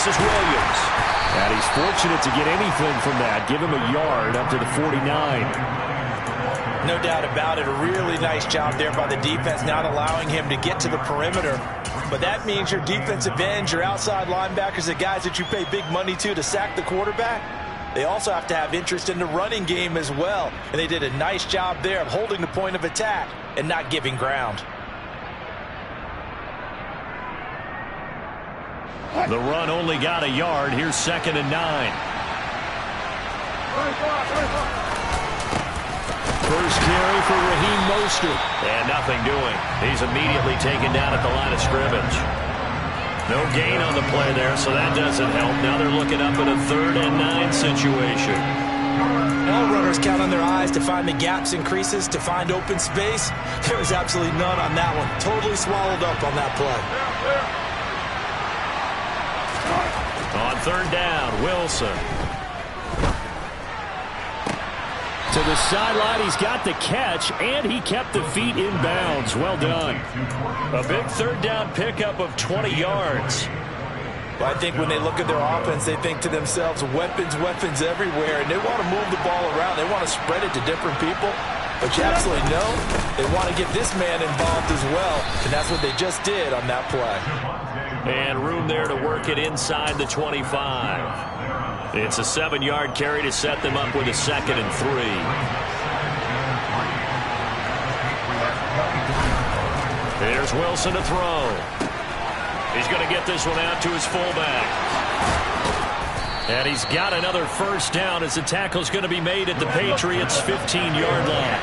This is Williams. And he's fortunate to get anything from that. Give him a yard up to the 49. No doubt about it. A really nice job there by the defense, not allowing him to get to the perimeter. But that means your defensive ends, your outside linebackers, the guys that you pay big money to sack the quarterback, they also have to have interest in the running game as well. And they did a nice job there of holding the point of attack and not giving ground. The run only got a yard. Here's 2nd and 9. First carry for Raheem Mostert. And nothing doing. He's immediately taken down at the line of scrimmage. No gain on the play there, so that doesn't help. Now they're looking up at a 3rd and 9 situation. All runners count on their eyes to find the gaps and creases, to find open space. There was absolutely none on that one. Totally swallowed up on that play. On 3rd down, Wilson. To the sideline, he's got the catch, and he kept the feet in bounds. Well done. A big 3rd down pickup of 20 yards. Well, I think when they look at their offense, they think to themselves, weapons, weapons everywhere, and they want to move the ball around. They want to spread it to different people. But you absolutely know they want to get this man involved as well, and that's what they just did on that play. And room there to work it inside the 25. It's a 7-yard carry to set them up with a 2nd and 3. There's Wilson to throw. He's going to get this one out to his fullback. And he's got another first down as the tackle's going to be made at the Patriots' 15-yard line.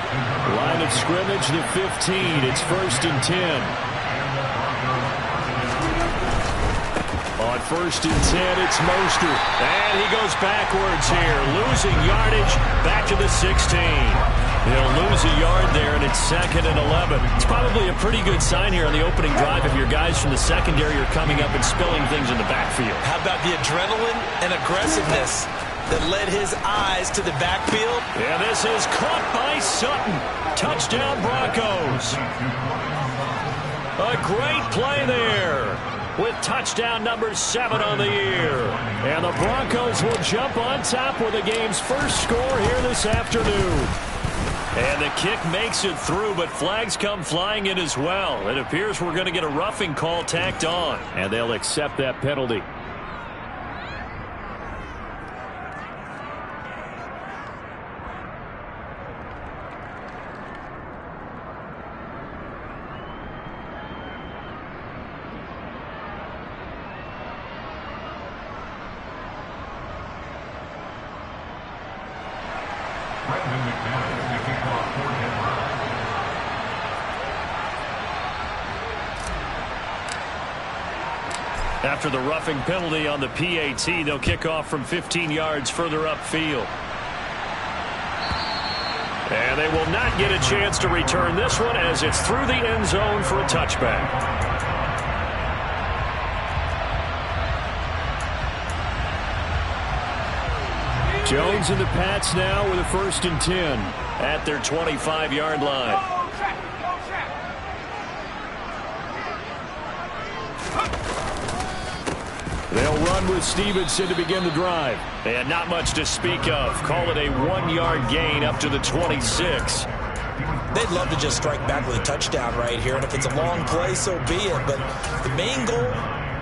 Line of scrimmage, the 15. It's 1st and 10. On 1st and 10, it's Mostert. And he goes backwards here, losing yardage back to the 16. He'll lose a yard there, and it's 2nd and 11. It's probably a pretty good sign here on the opening drive if your guys from the secondary are coming up and spilling things in the backfield. How about the adrenaline and aggressiveness that led his eyes to the backfield? Yeah, this is caught by Sutton. Touchdown, Broncos. A great play there, with touchdown number 7 on the year. And the Broncos will jump on top with the game's first score here this afternoon. And the kick makes it through, but flags come flying in as well. It appears we're going to get a roughing call tacked on, and they'll accept that penalty. After the roughing penalty on the PAT, they'll kick off from 15 yards further upfield. And they will not get a chance to return this one as it's through the end zone for a touchback. Jones and the Pats now with a 1st and 10 at their 25-yard line. They'll run with Stevenson to begin the drive. And not much to speak of. Call it a 1-yard gain up to the 26. They'd love to just strike back with a touchdown right here. And if it's a long play, so be it. But the main goal,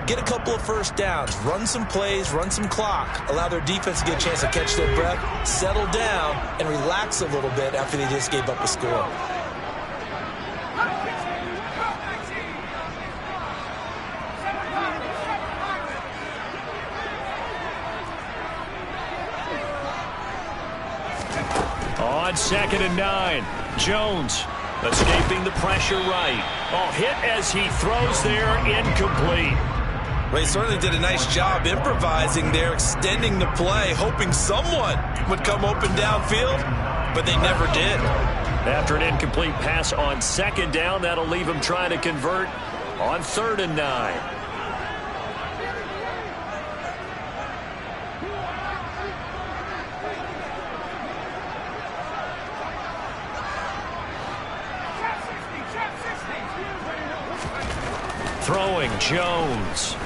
get a couple of first downs. Run some plays, run some clock. Allow their defense to get a chance to catch their breath, settle down, and relax a little bit after they just gave up a score. On 2nd and 9, Jones escaping the pressure right. Oh, hit as he throws there, incomplete. Well, he certainly did a nice job improvising there, extending the play, hoping someone would come open downfield, but they never did. After an incomplete pass on 2nd down, that'll leave him trying to convert on 3rd and 9. Throwing Jones.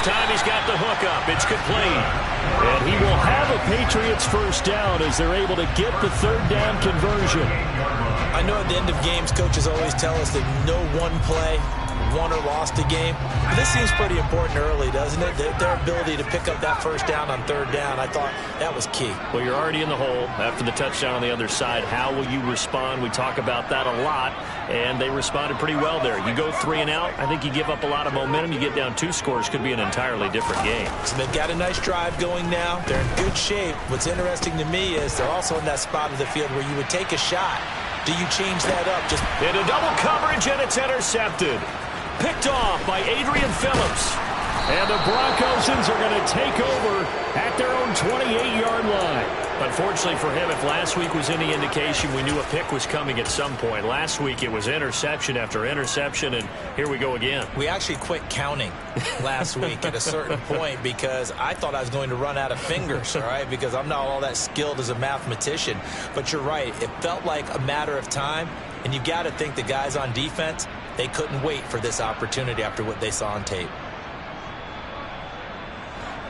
time he's got the hook up. It's complete. And he will have a Patriots first down as they're able to get the third down conversion. I know at the end of games, coaches always tell us that no one play won or lost a game. But this seems pretty important early, doesn't it? Their ability to pick up that first down on third down, I thought that was key. Well, you're already in the hole after the touchdown on the other side. How will you respond? We talk about that a lot, and they responded pretty well there. You go 3 and out, I think you give up a lot of momentum. You get down 2 scores, could be an entirely different game. So they've got a nice drive going now. They're in good shape. What's interesting to me is they're also in that spot of the field where you would take a shot. Do you change that up? Just into double coverage, and it's intercepted. Picked off by Adrian Phillips. And the Broncos are going to take over at their own 28-yard line. Unfortunately for him, if last week was any indication, we knew a pick was coming at some point. Last week it was interception after interception, and here we go again. We actually quit counting last week at a certain point because I thought I was going to run out of fingers, all right, because I'm not all that skilled as a mathematician. But you're right. It felt like a matter of time, and you got to think the guys on defense, they couldn't wait for this opportunity after what they saw on tape.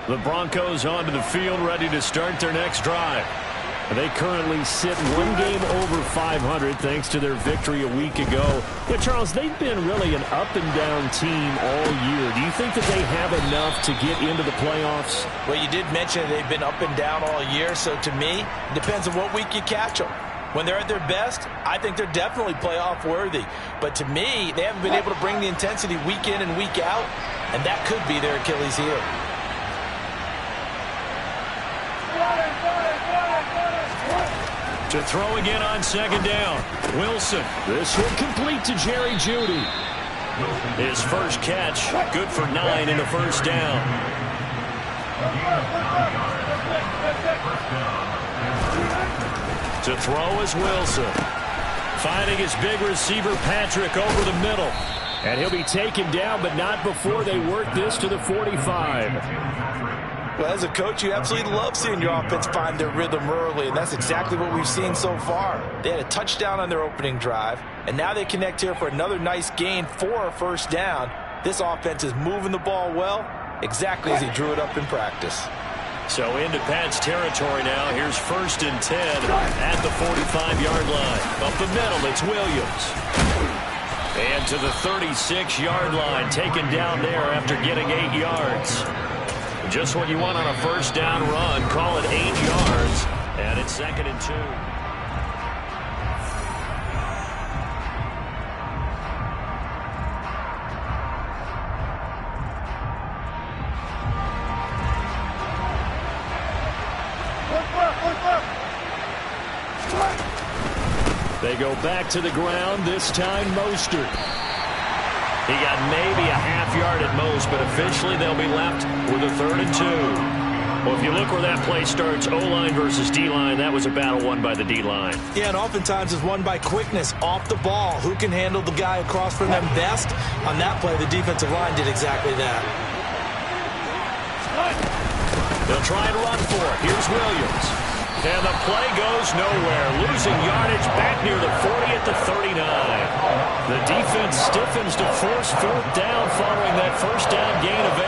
The Broncos onto the field, ready to start their next drive. They currently sit 1 game over 500 thanks to their victory a week ago. Yeah, Charles, they've been really an up-and-down team all year. Do you think that they have enough to get into the playoffs? Well, you did mention they've been up and down all year, so to me, it depends on what week you catch them. When they're at their best, I think they're definitely playoff worthy. But to me, they haven't been able to bring the intensity week in and week out, and that could be their Achilles heel. To throw again on second down. Wilson. This will complete to Jerry Jeudy. His first catch, good for 9 and a first down. To throw is Wilson. Finding his big receiver, Patrick, over the middle. And he'll be taken down, but not before they work this to the 45. Well, as a coach, you absolutely love seeing your offense find their rhythm early, and that's exactly what we've seen so far. They had a touchdown on their opening drive, and now they connect here for another nice gain for a first down. This offense is moving the ball well, exactly as he drew it up in practice. So into Pat's territory now. Here's 1st and 10 at the 45-yard line. Up the middle, it's Williams. And to the 36-yard line, taken down there after getting 8 yards. Just what you want on a first down run. Call it 8 yards, and it's 2nd and 2. They go back to the ground, this time Mostert. He got maybe a half yard at most, but officially they'll be left with a 3rd and 2. Well, if you look where that play starts, O-line versus D-line, that was a battle won by the D-line. Yeah, and oftentimes it's won by quickness, off the ball. Who can handle the guy across from them best? On that play, the defensive line did exactly that. They'll try and run for it. Here's Williams. And the play goes nowhere. Losing yardage back near the 40 at the 39. The defense stiffens to force 4th down following that first down gain of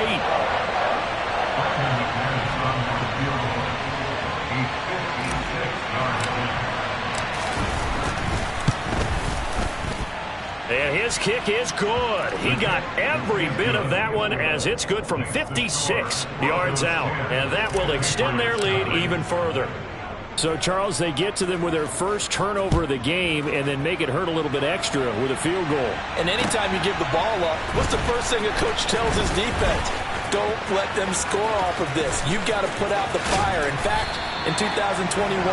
8. And his kick is good. He got every bit of that one as it's good from 56 yards out. And that will extend their lead even further. So, Charles, they get to them with their first turnover of the game and then make it hurt a little bit extra with a field goal. And anytime you give the ball up, what's the first thing a coach tells his defense? Don't let them score off of this. You've got to put out the fire. In fact, in 2021,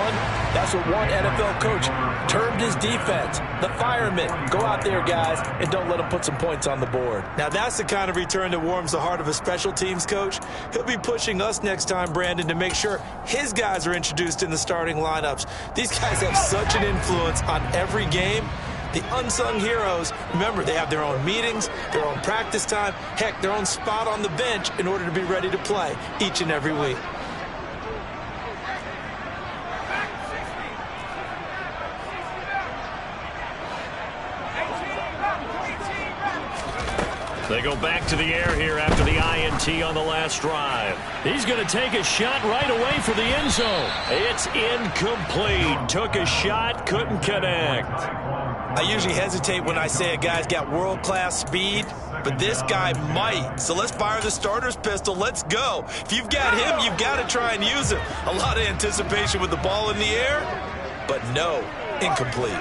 that's what one NFL coach termed his defense. The firemen. Go out there, guys, and don't let them put some points on the board. Now, that's the kind of return that warms the heart of a special teams coach. He'll be pushing us next time, Brandon, to make sure his guys are introduced in the starting lineups. These guys have such an influence on every game. The unsung heroes, remember, they have their own meetings, their own practice time, heck, their own spot on the bench in order to be ready to play each and every week. They go back to the air here after the INT on the last drive. He's going to take a shot right away for the end zone. It's incomplete. Took a shot, couldn't connect. I usually hesitate when I say a guy's got world-class speed, but this guy might. So let's fire the starter's pistol. Let's go. If you've got him, you've got to try and use it. A lot of anticipation with the ball in the air, but no, incomplete.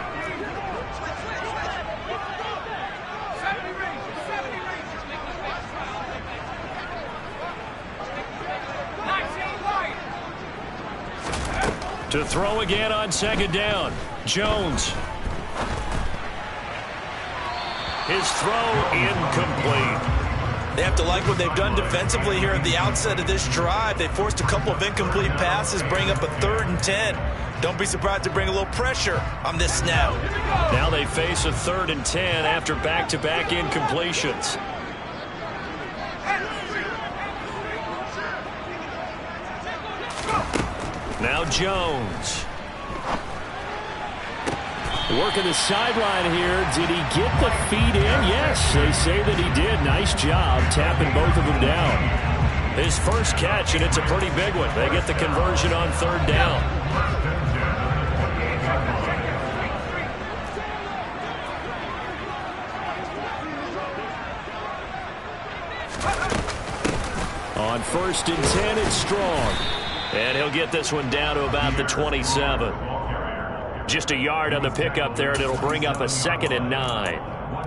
To throw again on second down. Jones. His throw incomplete. They have to like what they've done defensively here at the outset of this drive. They forced a couple of incomplete passes, bring up a 3rd and 10. Don't be surprised to bring a little pressure on this snap. Now they face a 3rd and 10 after back-to-back incompletions. Now Jones. Working the sideline here. Did he get the feet in? Yes, they say that he did. Nice job tapping both of them down. His first catch, and it's a pretty big one. They get the conversion on 3rd down. On 1st and 10, it's Strong. And he'll get this one down to about the 27. Just a yard on the pickup there, and it'll bring up a 2nd and 9.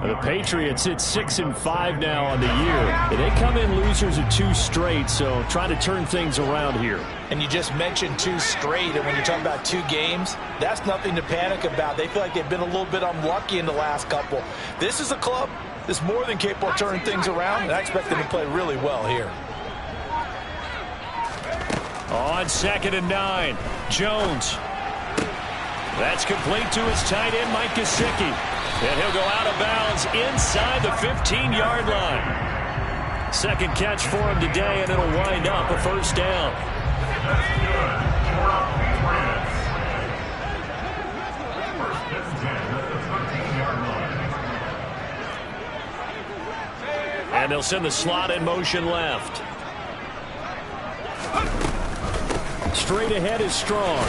The Patriots hit 6-5 now on the year. They come in losers of 2 straight, so trying to turn things around here. And you just mentioned 2 straight, and when you're talking about 2 games, that's nothing to panic about. They feel like they've been a little bit unlucky in the last couple. This is a club that's more than capable of turning things around, and I expect them to play really well here. On 2nd and 9, Jones. That's complete to his tight end, Mike Gesicki. And he'll go out of bounds inside the 15-yard line. Second catch for him today, and it'll wind up a 1st down. And they'll send the slot in motion left. Straight ahead is Strong.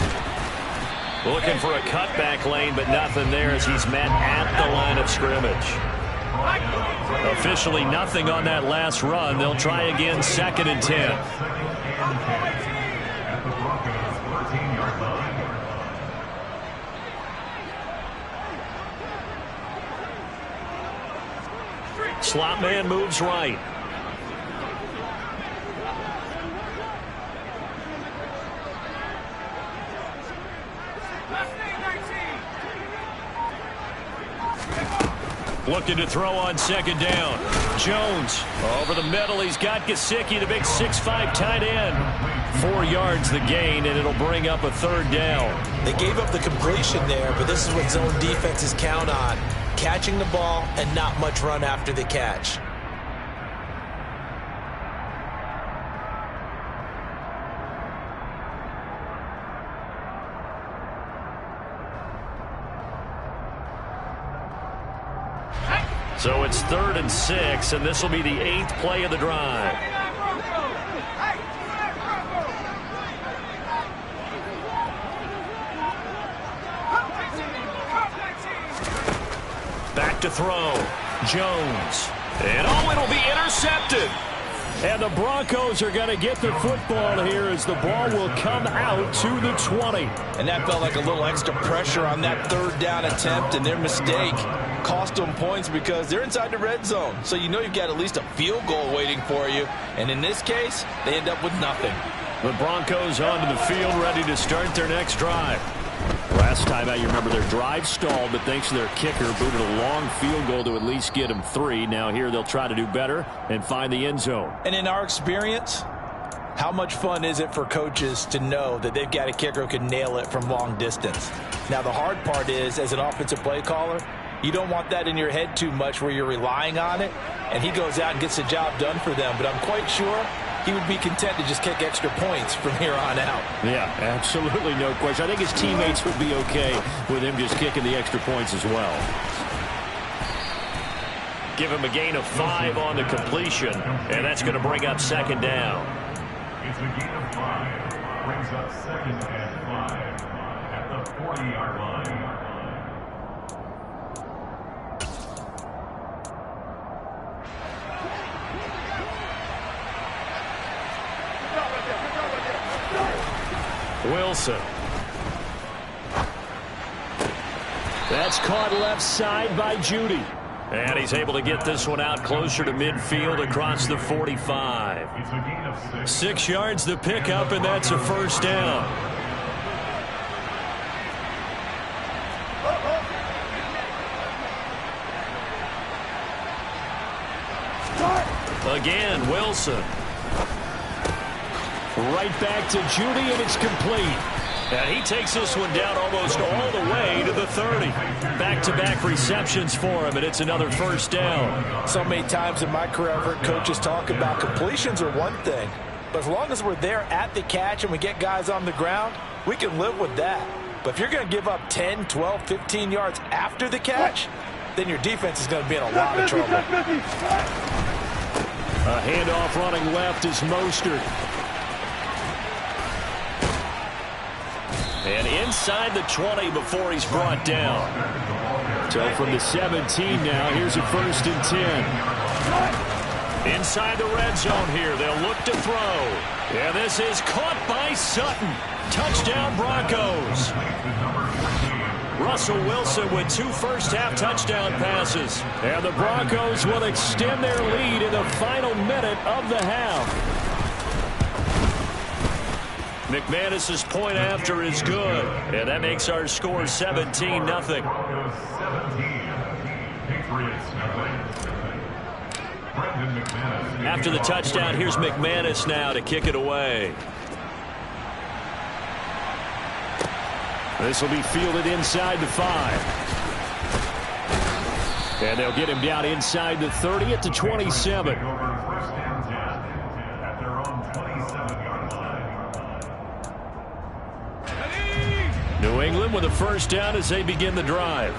Looking for a cutback lane, but nothing there as he's met at the line of scrimmage. Officially nothing on that last run. They'll try again 2nd and 10. Slot man moves right. Looking to throw on 2nd down. Jones over the middle. He's got Gesicki, the big 6'5" tight end. 4 yards the gain, and it'll bring up a 3rd down. They gave up the completion there, but this is what zone defenses count on. Catching the ball and not much run after the catch. So it's 3rd and 6, and this will be the 8th play of the drive. Back to throw. Jones. And it'll be intercepted. And the Broncos are going to get the football here as the ball will come out to the 20. And that felt like a little extra pressure on that 3rd down attempt, and their mistake cost them points because they're inside the red zone. So you know you've got at least a field goal waiting for you. And in this case, they end up with nothing. The Broncos onto the field, ready to start their next drive. Last time out, you remember their drive stalled, but thanks to their kicker, booted a long field goal to at least get them 3. Now here they'll try to do better and find the end zone. And in our experience, how much fun is it for coaches to know that they've got a kicker who can nail it from long distance? Now the hard part is, as an offensive play caller, you don't want that in your head too much where you're relying on it, and he goes out and gets the job done for them. But I'm quite sure he would be content to just kick extra points from here on out. Yeah, absolutely no question. I think his teammates would be okay with him just kicking the extra points as well. Give him a gain of 5 on the completion, and that's going to bring up second down. It's a gain of 5. Brings up second and 5 at the 40-yard line. Wilson. That's caught left side by Judy. And he's able to get this one out closer to midfield across the 45. 6 yards the pickup, and that's a first down. Again, Wilson. Right back to Judy, and it's complete. And he takes this one down almost all the way to the 30. Back-to-back receptions for him, and it's another first down. So many times in my career, I've heard coaches talk about completions are one thing. But as long as we're there at the catch and we get guys on the ground, we can live with that. But if you're going to give up 10, 12, 15 yards after the catch, then your defense is going to be in a lot of trouble. A handoff running left is Mostert. And inside the 20 before he's brought down. So from the 17 now, here's a 1st and 10. Inside the red zone here, they'll look to throw. And this is caught by Sutton. Touchdown Broncos. Russell Wilson with 2 first-half touchdown passes. And the Broncos will extend their lead in the final minute of the half. McManus's point after is good, and that makes our score 17-0. After the touchdown, here's McManus now to kick it away. This will be fielded inside the 5. And they'll get him down inside the 30 at the 27. New England with a first down as they begin the drive.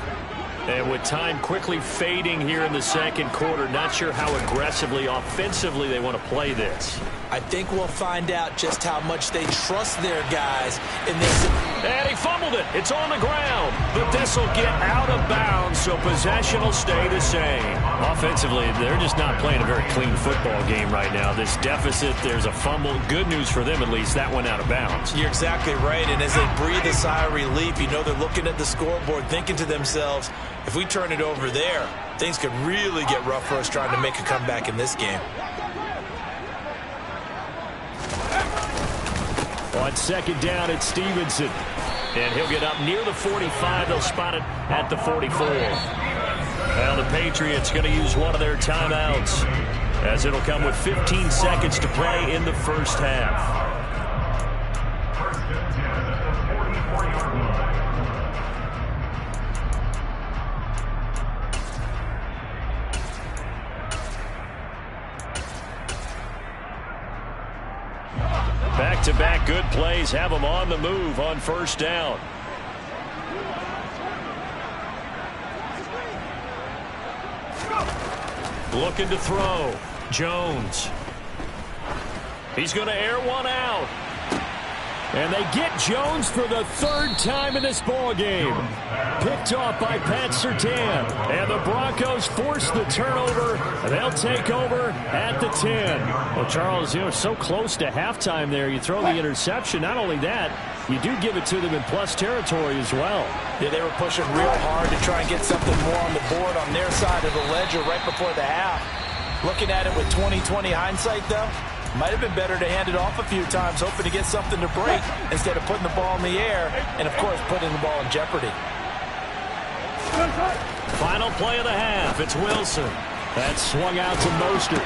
And with time quickly fading here in the second quarter, not sure how aggressively, offensively they want to play this. I think we'll find out just how much they trust their guys in this. And he fumbled it. It's on the ground. But this will get out of bounds, so possession will stay the same. Offensively, they're just not playing a very clean football game right now. This deficit, there's a fumble. Good news for them, at least. That went out of bounds. You're exactly right. And as they breathe a sigh of relief, you know they're looking at the scoreboard, thinking to themselves, if we turn it over there, things could really get rough for us trying to make a comeback in this game. On second down, it's Stevenson. And he'll get up near the 45. They'll spot it at the 44. Well, the Patriots going to use one of their timeouts, as it'll come with 15 seconds to play in the first half. Back-to-back good plays have them on the move on first down. Looking to throw. Jones. He's going to air one out. And they get Jones for the 3rd time in this ball game. Picked off by Pat Surtain. And the Broncos force the turnover. They'll take over at the 10. Well, Charles, so close to halftime there. You throw the interception. Not only that, you do give it to them in plus territory as well. Yeah, they were pushing real hard to try and get something more on the board on their side of the ledger right before the half. Looking at it with 20/20 hindsight, though, might have been better to hand it off a few times, hoping to get something to break instead of putting the ball in the air and, of course, putting the ball in jeopardy. Final play of the half. It's Wilson. That's swung out to Mostert.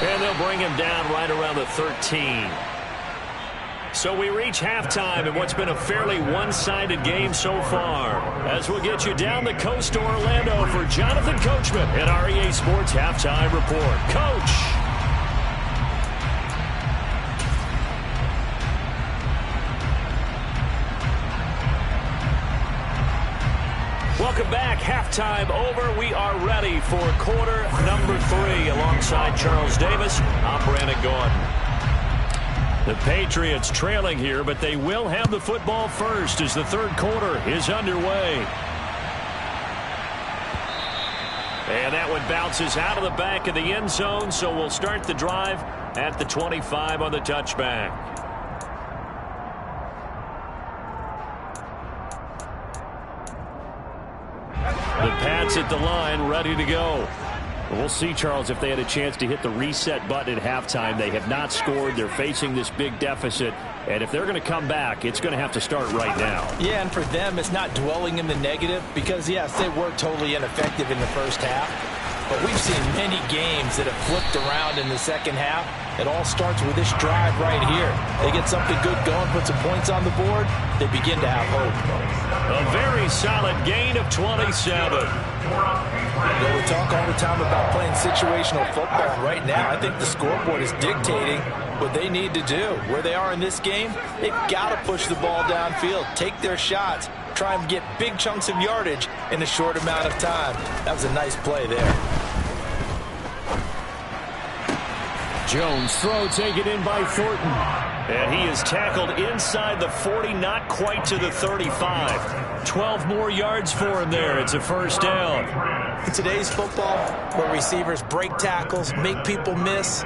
And they'll bring him down right around the 13. So we reach halftime in what's been a fairly one-sided game so far. As we'll get you down the coast to Orlando for Jonathan Coachman at our EA Sports Halftime Report. Coach! Welcome back. Halftime. halftime over. We are ready for quarter number 3 alongside Charles Davis. I'm Brandon Gordon. The Patriots trailing here, but they will have the football first as the third quarter is underway. And that one bounces out of the back of the end zone, so we'll start the drive at the 25 on the touchback. The Pats at the line, ready to go. We'll see, Charles, if they had a chance to hit the reset button at halftime. They have not scored. They're facing this big deficit. And if they're going to come back, it's going to have to start right now. Yeah, and for them, it's not dwelling in the negative because, yes, they were totally ineffective in the first half. But we've seen many games that have flipped around in the second half. It all starts with this drive right here. They get something good going, put some points on the board, they begin to have hope. A very solid gain of 27. We talk all the time about playing situational football. Right now, I think the scoreboard is dictating what they need to do. Where they are in this game, they've got to push the ball downfield, take their shots, try and get big chunks of yardage in a short amount of time. That was a nice play there. Jones throw taken in by Thornton. And he is tackled inside the 40, not quite to the 35. 12 more yards for him there. It's a first down. In today's football, where receivers break tackles, make people miss,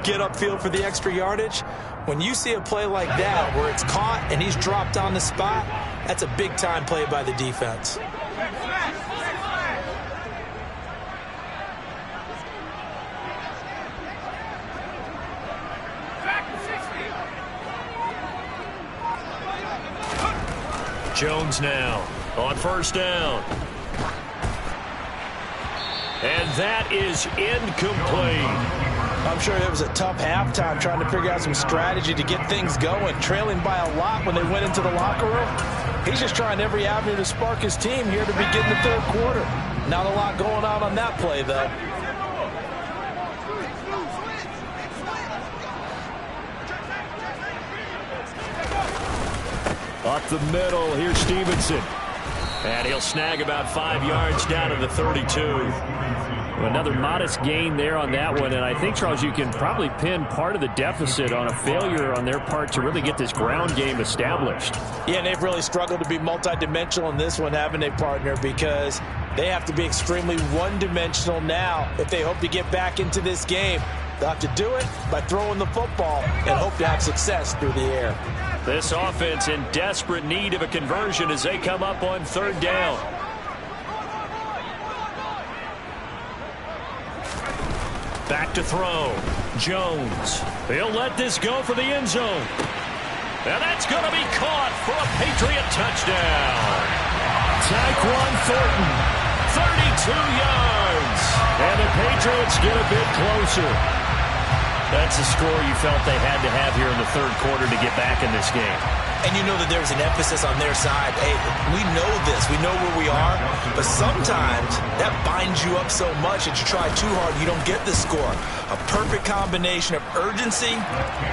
get upfield for the extra yardage, when you see a play like that where it's caught and he's dropped on the spot, that's a big-time play by the defense. Jones now on first down. And that is incomplete. I'm sure it was a tough halftime trying to figure out some strategy to get things going. Trailing by a lot when they went into the locker room. He's just trying every avenue to spark his team here to begin the third quarter. Not a lot going on that play, though. Up the middle, here's Stevenson. And he'll snag about 5 yards down to the 32. Another modest gain there on that one. And I think, Charles, you can probably pin part of the deficit on a failure on their part to really get this ground game established. Yeah, and they've really struggled to be multidimensional in this one, haven't they, partner? Because they have to be extremely one-dimensional now if they hope to get back into this game. They'll have to do it by throwing the football and hope to have success through the air. This offense in desperate need of a conversion as they come up on third down. Back to throw. Jones. He'll let this go for the end zone. And that's going to be caught for a Patriot touchdown. Tyquan Thornton, 32 yards. And the Patriots get a bit closer. That's a score you felt they had to have here in the third quarter to get back in this game. And you know that there's an emphasis on their side. Hey, we know this. We know where we are. But sometimes that binds you up so much that you try too hard, you don't get the score. A perfect combination of urgency,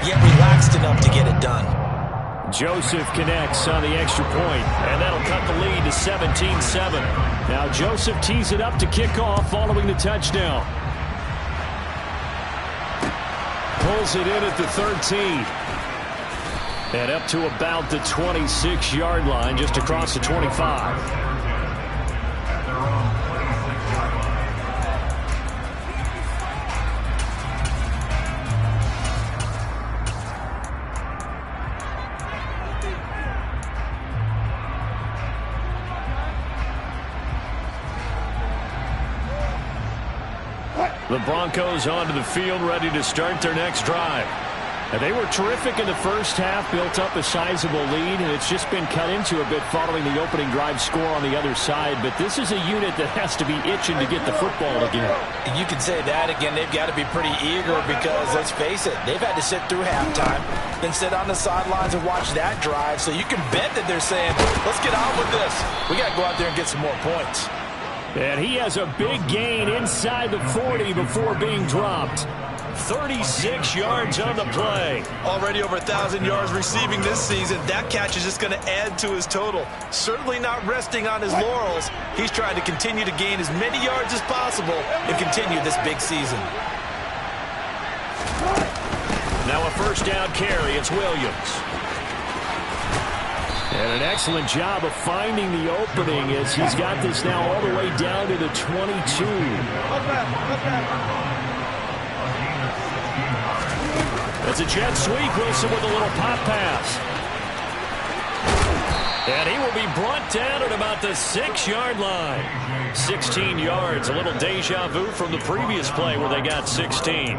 yet relaxed enough to get it done. Joseph connects on the extra point, and that'll cut the lead to 17-7. Now Joseph tees it up to kick off following the touchdown. Pulls it in at the 13. And up to about the 26-yard line, just across the 25. The Broncos onto the field, ready to start their next drive. And they were terrific in the first half, built up a sizable lead, and it's just been cut into a bit following the opening drive score on the other side. But this is a unit that has to be itching to get the football again. You can say that again. They've got to be pretty eager because, let's face it, they've had to sit through halftime, then sit on the sidelines and watch that drive. So you can bet that they're saying, let's get on with this. We got to go out there and get some more points. And he has a big gain inside the 40 before being dropped. 36 yards on the play. Already over 1,000 yards receiving this season. That catch is just going to add to his total. Certainly not resting on his laurels. He's trying to continue to gain as many yards as possible and continue this big season. Now a first down carry. It's Williams. And an excellent job of finding the opening as he's got this now all the way down to the 22. It's a jet sweep. Wilson with a little pop pass. And he will be brought down at about the 6-yard line. 16 yards, a little deja vu from the previous play where they got 16.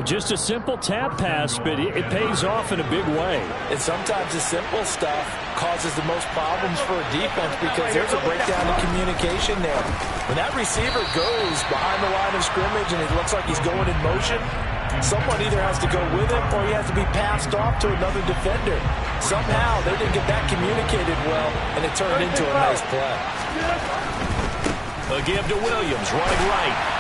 Just a simple tap pass, but it pays off in a big way. And sometimes the simple stuff causes the most problems for a defense because there's a breakdown in communication there. When that receiver goes behind the line of scrimmage and it looks like he's going in motion, someone either has to go with him or he has to be passed off to another defender. Somehow they didn't get that communicated well, and it turned into a nice play. A give to Williams, running right.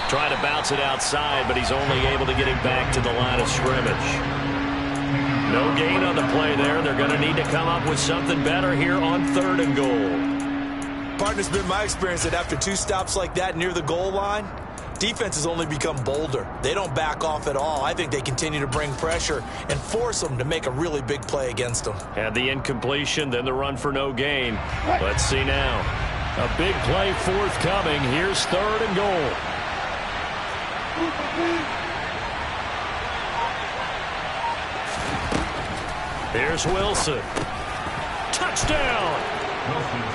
Trying to bounce it outside, but he's only able to get it back to the line of scrimmage. No gain on the play there. They're going to need to come up with something better here on 3rd and goal. Partner, it's been my experience that after 2 stops like that near the goal line, defenses only become bolder. They don't back off at all. I think they continue to bring pressure and force them to make a really big play against them. Had the incompletion, then the run for no gain. Let's see now. A big play forthcoming. Here's 3rd and goal. Here's Wilson. Touchdown!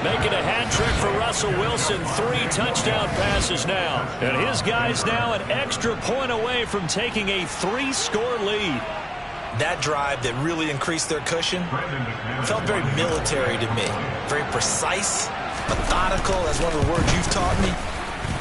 Making a hat trick for Russell Wilson. 3 touchdown passes now. And his guys now an extra point away from taking a 3-score lead. That drive that really increased their cushion felt very military to me. Very precise, methodical, that's one of the words you've taught me.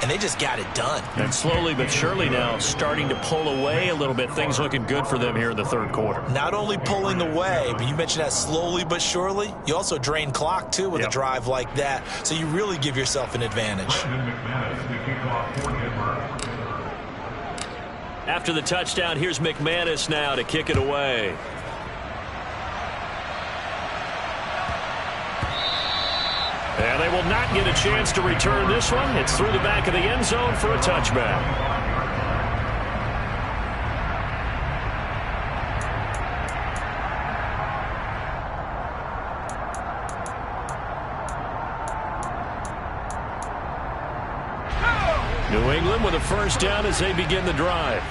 And they just got it done. And slowly but surely now starting to pull away a little bit. Things looking good for them here in the 3rd quarter. Not only pulling away, but you mentioned that slowly but surely. You also drain clock, too, with a drive like that. So you really give yourself an advantage. After the touchdown, here's McManus now to kick it away. And they will not get a chance to return this one. It's through the back of the end zone for a touchback. New England with a first down as they begin the drive.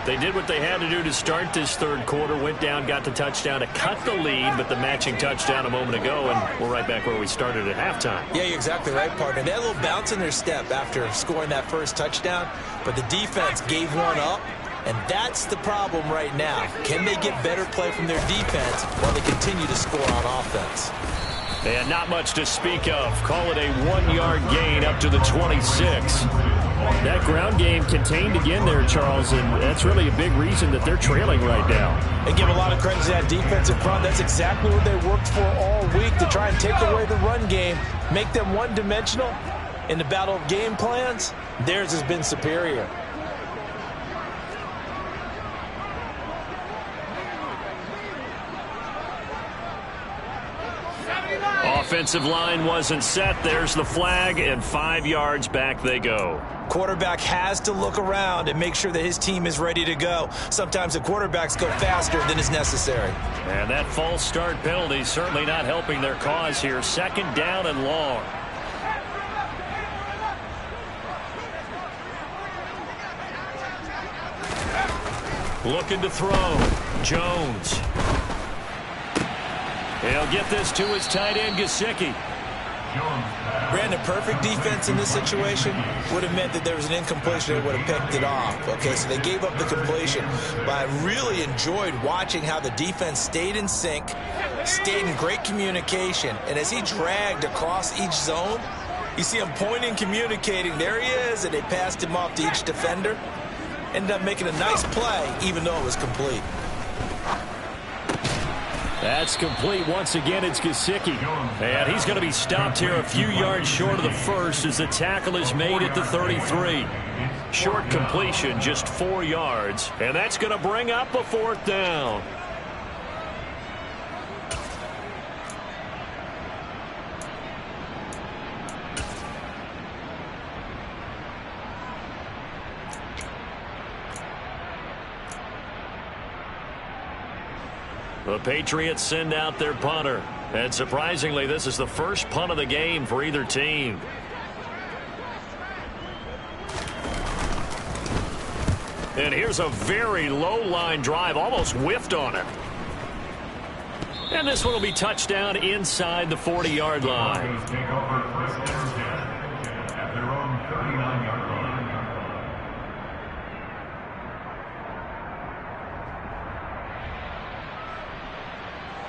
They did what they had to do to start this 3rd quarter. Went down, got the touchdown to cut the lead, but the matching touchdown a moment ago, and we're right back where we started at halftime. Yeah, you're exactly right, partner. They had a little bounce in their step after scoring that first touchdown, but the defense gave one up, and that's the problem right now. Can they get better play from their defense while they continue to score on offense? And not much to speak of. Call it a 1-yard gain up to the 26. That ground game contained again there, Charles, and that's really a big reason that they're trailing right now. They give a lot of credit to that defensive front. That's exactly what they worked for all week, to try and take away the run game, make them one-dimensional. In the battle of game plans, theirs has been superior. Offensive line wasn't set. There's the flag, and 5 yards back they go. Quarterback has to look around and make sure that his team is ready to go. Sometimes the quarterbacks go faster than is necessary. And that false start penalty certainly not helping their cause here. 2nd down and long. Looking to throw. Jones. He'll get this to his tight end, Gesicki. Brandon, perfect defense in this situation would have meant that there was an incompletion. They would have picked it off. Okay, so they gave up the completion. But I really enjoyed watching how the defense stayed in sync, stayed in great communication. And as he dragged across each zone, you see him pointing, communicating. There he is, and they passed him off to each defender. Ended up making a nice play, even though it was complete. That's complete. Once again, it's Gesicki. And he's going to be stopped here a few yards short of the first as the tackle is made at the 33. Short completion, just 4 yards, and that's going to bring up a 4th down. The Patriots send out their punter. And surprisingly, this is the first punt of the game for either team. And here's a very low-line drive, almost whiffed on it. And this one will be touchdown inside the 40-yard line. Take over first and 10 at their own 39-yard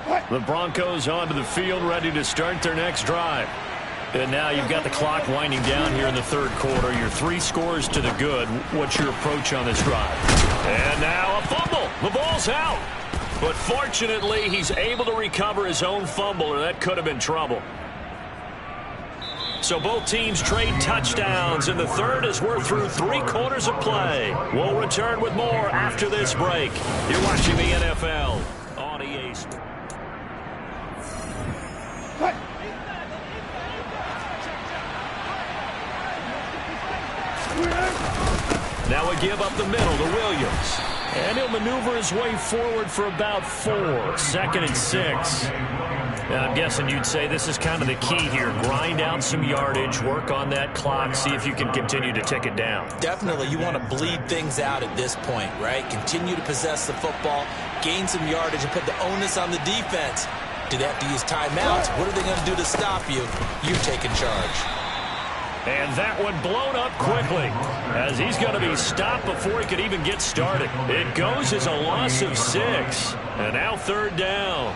line. The Broncos onto the field, ready to start their next drive. And now you've got the clock winding down here in the 3rd quarter. Your 3 scores to the good. What's your approach on this drive? And now a fumble. The ball's out. But fortunately, he's able to recover his own fumble, or that could have been trouble. So both teams trade touchdowns in the 3rd as we're through 3 quarters of play. We'll return with more after this break. You're watching the NFL on EA Sports. Now a give up the middle to Williams. And he'll maneuver his way forward for about 4. 2nd and 6. Now, I'm guessing you'd say this is kind of the key here. Grind out some yardage, work on that clock, see if you can continue to tick it down. Definitely, you want to bleed things out at this point, right? Continue to possess the football, gain some yardage, and put the onus on the defense. Do they have to use timeouts? What are they going to do to stop you? You're taking charge. And that one blown up quickly as he's going to be stopped before he could even get started. It goes as a loss of 6. And now 3rd down.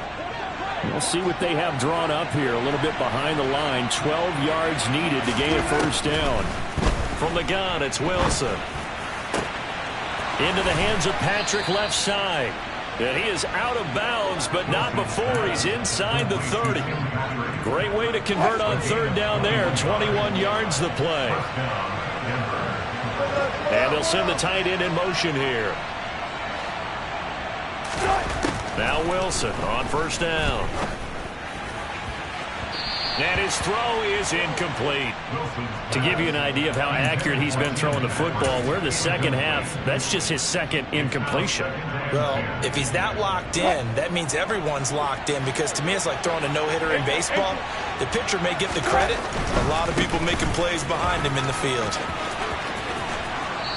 We'll see what they have drawn up here. A little bit behind the line. 12 yards needed to gain a 1st down. From the gun, it's Wilson. Into the hands of Patrick left side. And he is out of bounds, but not before he's inside the 30. Great way to convert on 3rd down there. 21 yards the play. And they'll send the tight end in motion here. Now Wilson on 1st down. And his throw is incomplete. To give you an idea of how accurate he's been throwing the football, we're the 2nd half. That's just his 2nd incompletion. Well, if he's that locked in, that means everyone's locked in, because to me it's like throwing a no-hitter in baseball. The pitcher may get the credit. A lot of people making plays behind him in the field.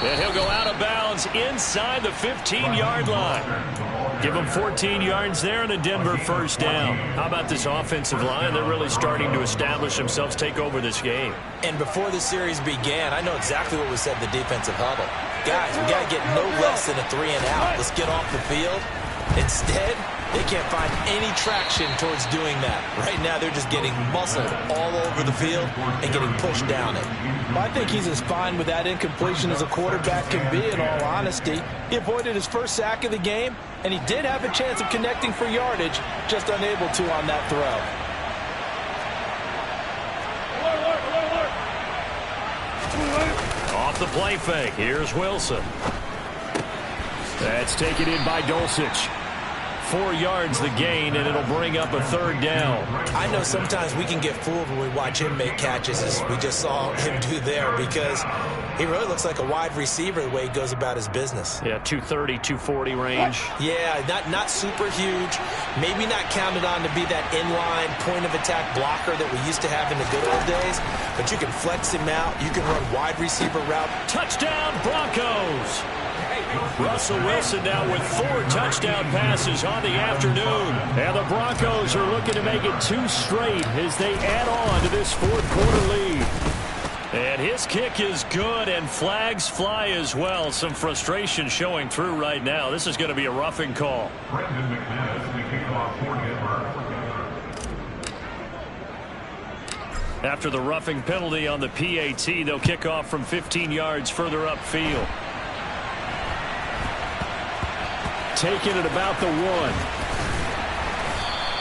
And he'll go out of bounds inside the 15-yard line. Give him 14 yards there and a Denver 1st down. How about this offensive line? They're really starting to establish themselves, take over this game. And before the series began, I know exactly what was said in the defensive huddle. Guys, we got to get no less than a 3 and out. Let's get off the field. Instead, they can't find any traction towards doing that. Right now, they're just getting muscled all over the field and getting pushed down it. I think he's as fine with that incompletion as a quarterback can be, in all honesty. He avoided his 1st sack of the game, and he did have a chance of connecting for yardage, just unable to on that throw. Off the play fake, here's Wilson. That's taken in by Dulcich. 4 yards the gain, and it'll bring up a 3rd down. I know sometimes we can get fooled when we watch him make catches, as we just saw him do there, because he really looks like a wide receiver the way he goes about his business. Yeah, 230, 240 range. Yeah, not super huge. Maybe not counted on to be that inline point-of-attack blocker that we used to have in the good old days, but you can flex him out. You can run wide receiver route. Touchdown, Broncos! Russell Wilson now with 4 touchdown passes on the afternoon. And the Broncos are looking to make it 2 straight as they add on to this 4th quarter lead. And his kick is good, and flags fly as well. Some frustration showing through right now. This is going to be a roughing call. Brendan McManus, the kickoff for Denver. After the roughing penalty on the PAT, they'll kick off from 15 yards further upfield. Taking it about the 1.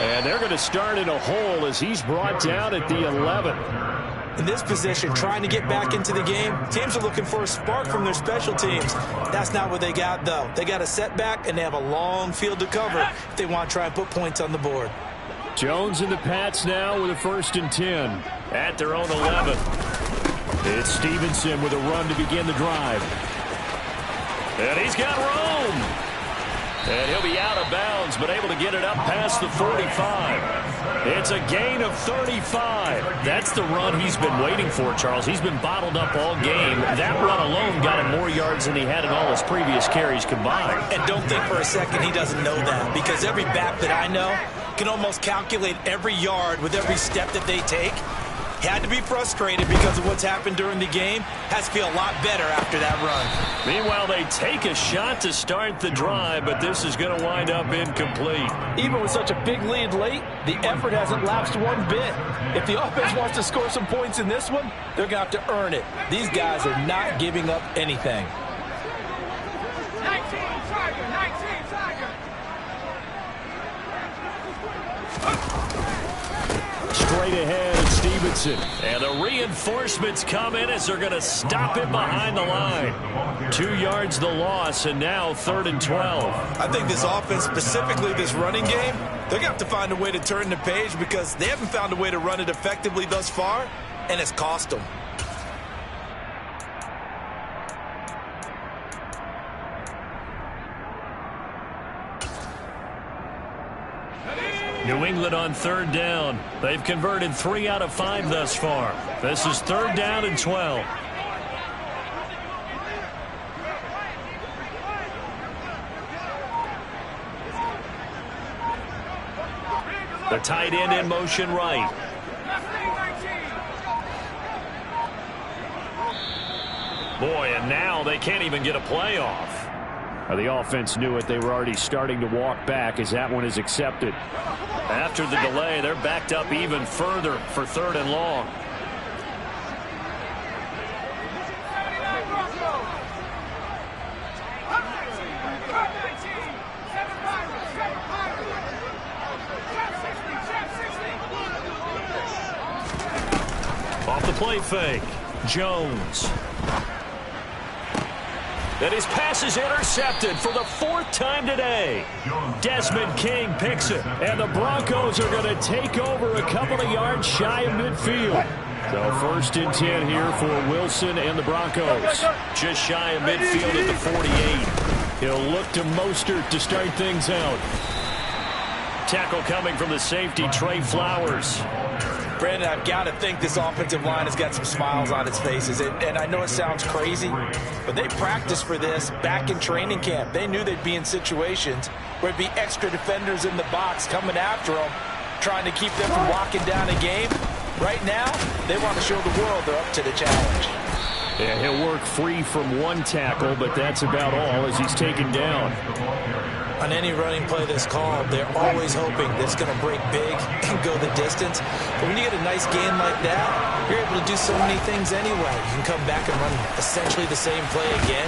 And they're going to start in a hole as he's brought down at the 11. In this position, trying to get back into the game, teams are looking for a spark from their special teams. That's not what they got, though. They got a setback, and they have a long field to cover if they want to try and put points on the board. Jones and the Pats now with a 1st and 10 at their own 11. It's Stevenson with a run to begin the drive. And he's got room. And he'll be out of bounds, but able to get it up past the 45. It's a gain of 35. That's the run he's been waiting for, Charles. He's been bottled up all game. That run alone got him more yards than he had in all his previous carries combined. And don't think for a second he doesn't know that, because every back that I know can almost calculate every yard with every step that they take. He had to be frustrated because of what's happened during the game. Has to feel a lot better after that run. Meanwhile, they take a shot to start the drive, but this is going to wind up incomplete. Even with such a big lead late, the effort hasn't lapsed one bit. If the offense wants to score some points in this one, they're going to have to earn it. These guys are not giving up anything. 19 Tiger. Straight ahead, it's Stevenson. And the reinforcements come in as they're going to stop him behind the line. 2 yards the loss, and now 3rd and 12. I think this offense, specifically this running game, they're going to have to find a way to turn the page because they haven't found a way to run it effectively thus far, and it's cost them. New England on 3rd down. They've converted 3 out of 5 thus far. This is 3rd down and 12. The tight end in motion right. Boy, and now they can't even get a play off. The offense knew it. They were already starting to walk back as that one is accepted. After the delay, they're backed up even further for 3rd and long. Off the play fake, Jones. And his pass is intercepted for the 4th time today. Desmond King picks it, and the Broncos are going to take over a couple of yards shy of midfield. So 1st and 10 here for Wilson and the Broncos. Just shy of midfield at the 48. He'll look to Mostert to start things out. Tackle coming from the safety, Trey Flowers. Brandon, I've got to think this offensive line has got some smiles on its faces. And I know it sounds crazy, but they practiced for this back in training camp. They knew they'd be in situations where there'd be extra defenders in the box coming after them, trying to keep them from walking down a game. Right now, they want to show the world they're up to the challenge. Yeah, he'll work free from 1 tackle, but that's about all as he's taken down. On any running play that's called, they're always hoping that it's going to break big and go the distance. But when you get a nice gain like that, you're able to do so many things anyway. You can come back and run essentially the same play again.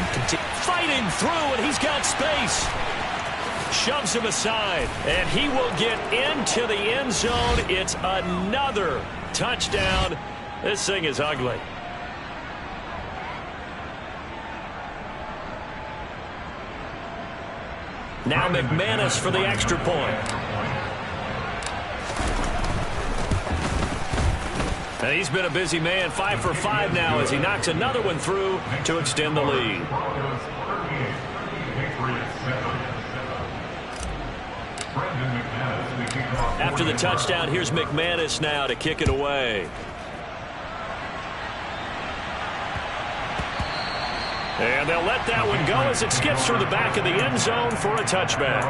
Fighting through, and he's got space. Shoves him aside, and he will get into the end zone. It's another touchdown. This thing is ugly. Now McManus for the extra point. And he's been a busy man, 5 for 5 now as he knocks another one through to extend the lead. After the touchdown, here's McManus now to kick it away. And they'll let that one go as it skips through the back of the end zone for a touchback.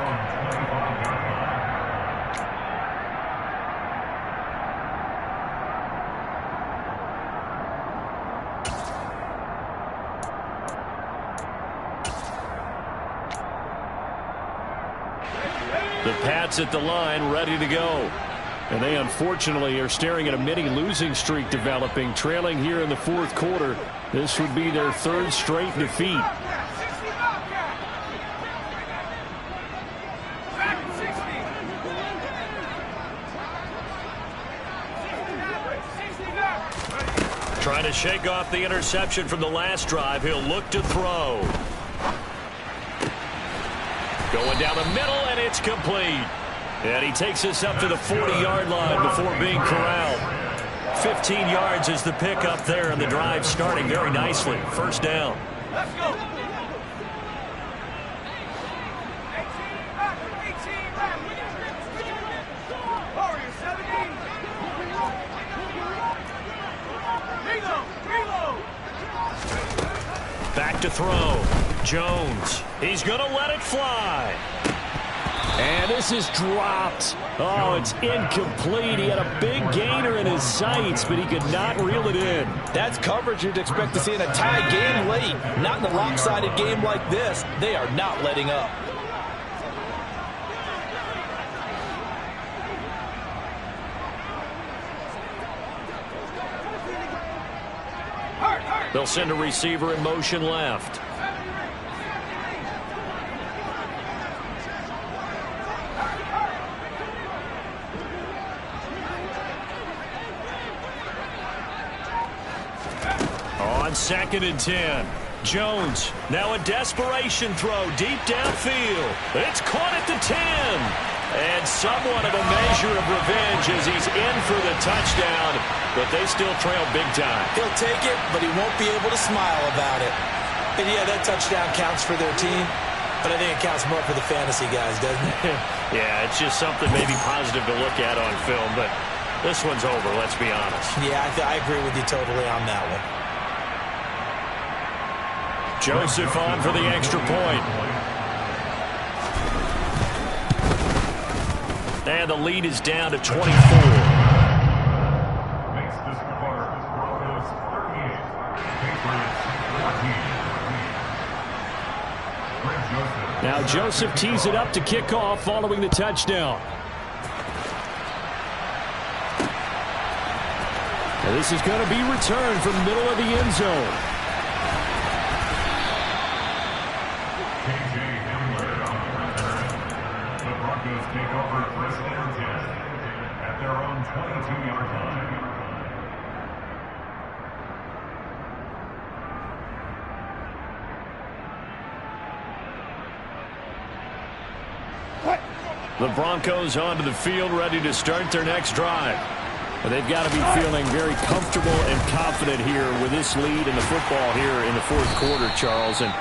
The Pats at the line, ready to go. And they unfortunately are staring at a mini losing streak developing, trailing here in the 4th quarter. This would be their 3rd straight defeat. And to shake off the interception from the last drive, he'll look to throw. Going down the middle, and it's complete. And he takes us up to the 40-yard line before being corralled. 15 yards is the pickup there, and the drive starting very nicely. First down. Let's go. 18 left. Warrior 17. Reload. Back to throw. Jones. He's going to let it fly. And this is dropped. Oh, it's incomplete. He had a big gainer in his sights, but he could not reel it in. That's coverage you'd expect to see in a tie game late. Not in a lopsided game like this. They are not letting up. They'll send a receiver in motion left. On 2nd and 10. Jones, now a desperation throw deep downfield. It's caught at the 10. And somewhat of a measure of revenge as he's in for the touchdown, but they still trail big time. He'll take it, but he won't be able to smile about it. And yeah, that touchdown counts for their team, but I think it counts more for the fantasy guys, doesn't it? Yeah, it's just something maybe positive to look at on film, but this one's over, let's be honest. Yeah, I agree with you totally on that one. Joseph on for the extra point. And the lead is down to 24. Makes this quarter Broncos 38, Patriots 14. Now Joseph tees it up to kick off following the touchdown. Now this is going to be returned from the middle of the end zone. Take over first and 10 at their own 22-yard line. The Broncos onto the field, ready to start their next drive. But they've got to be feeling very comfortable and confident here with this lead in the football here in the fourth quarter, Charles. And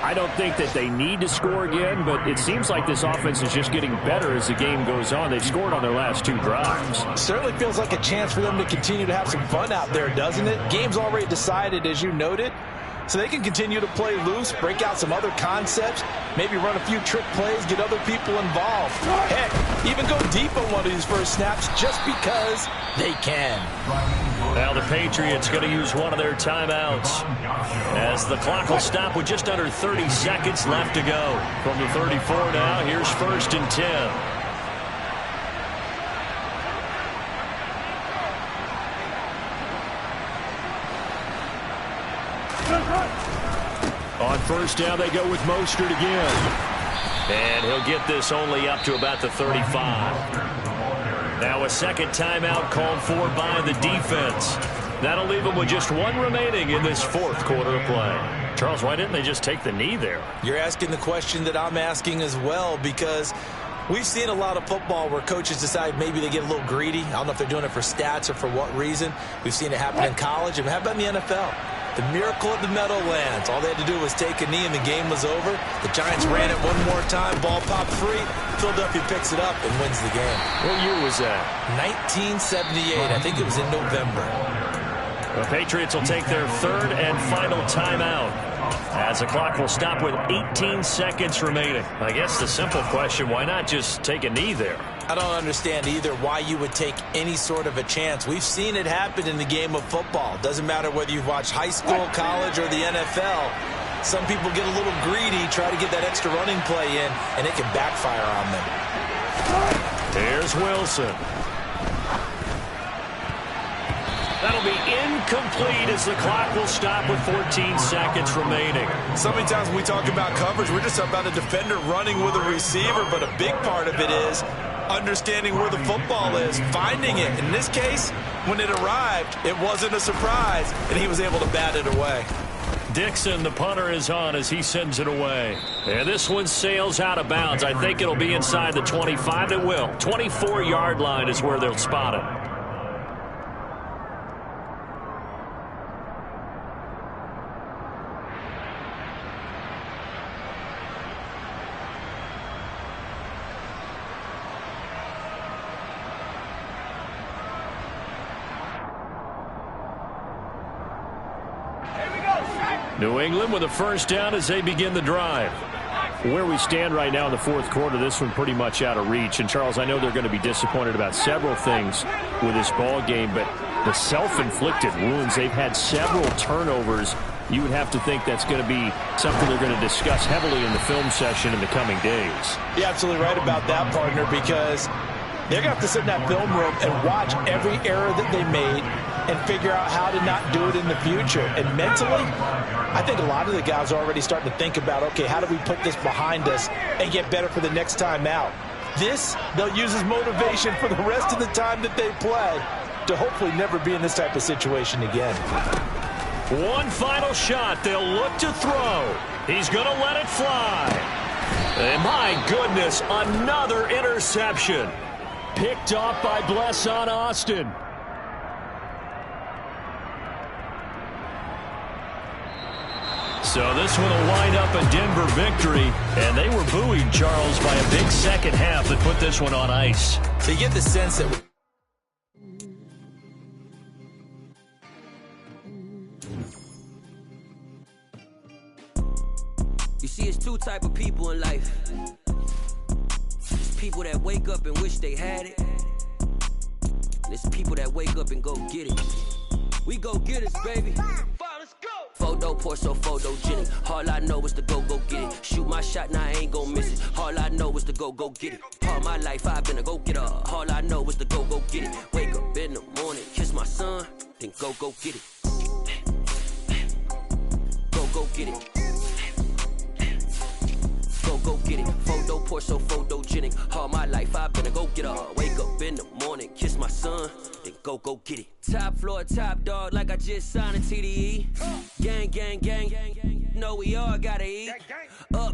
I don't think that they need to score again, but it seems like this offense is just getting better as the game goes on. They've scored on their last 2 drives. Certainly feels like a chance for them to continue to have some fun out there, doesn't it? Game's already decided, as you noted, so they can continue to play loose, break out some other concepts, maybe run a few trick plays, get other people involved. Heck, even go deep on one of these first snaps just because they can. Now the Patriots going to use one of their timeouts as the clock will stop with just under 30 seconds left to go. From the 34 now, here's 1st and 10. On 1st down, they go with Mostert again. And he'll get this only up to about the 35. Now a second timeout called for by the defense. That'll leave them with just 1 remaining in this fourth quarter of play. Charles, why didn't they just take the knee there? You're asking the question that I'm asking as well, because we've seen a lot of football where coaches decide maybe they get a little greedy. I don't know if they're doing it for stats or for what reason. We've seen it happen in college, and how about in the NFL? The miracle of the Meadowlands. All they had to do was take a knee and the game was over. The Giants ran it one more time. Ball popped free. Philadelphia picks it up and wins the game. What year was that? 1978. I think it was in November. The Patriots will take their 3rd and final timeout as the clock will stop with 18 seconds remaining. I guess the simple question, why not just take a knee there? I don't understand either why you would take any sort of a chance. We've seen it happen in the game of football. Doesn't matter whether you've watched high school, college, or the NFL. Some people get a little greedy, try to get that extra running play in, and it can backfire on them. Here's Wilson. That'll be incomplete as the clock will stop with 14 seconds remaining. So many times when we talk about coverage, we're just about a defender running with a receiver, but a big part of it is understanding where the football is, finding it. In this case, when it arrived, it wasn't a surprise, and he was able to bat it away. Dixon, the punter, is on as he sends it away. And this one sails out of bounds. I think it'll be inside the 25. It will. 24-yard line is where they'll spot it. New England with a first down as they begin the drive. Where we stand right now in the fourth quarter, this one pretty much out of reach. And, Charles, I know they're going to be disappointed about several things with this ball game, but the self-inflicted wounds, they've had several turnovers. You would have to think that's going to be something they're going to discuss heavily in the film session in the coming days. You're absolutely right about that, partner, because they're going to have to sit in that film room and watch every error that they made and figure out how to not do it in the future. And mentally, I think a lot of the guys are already starting to think about, okay, how do we put this behind us and get better for the next time out? This, they'll use as motivation for the rest of the time that they play to hopefully never be in this type of situation again. One final shot. They'll look to throw. He's going to let it fly. And my goodness, another interception. Picked off by Blesson Austin. So this one will wind up a Denver victory, and they were buoyed, Charles, by a big second half that put this one on ice. So you get the sense that you see, it's two type of people in life. There's people that wake up and wish they had it. And there's people that wake up and go get it. We go get it, baby. Let's go. Photo pour so photogenic. All I know is to go get it. Shoot my shot, now I ain't gon' miss it. All I know is to go get it. All my life I've been a go-getter. All I know is to go get it. Wake up in the morning, kiss my son, then go get it. Go get it. Go get it. Photo pour so photogenic. All my life I've been a go-getter. Wake up in the morning, kiss my son, then go get it. Top floor, top dog, like I just signed a TDE. Gang, gang, gang, gang, gang. Know we all gotta eat. Up.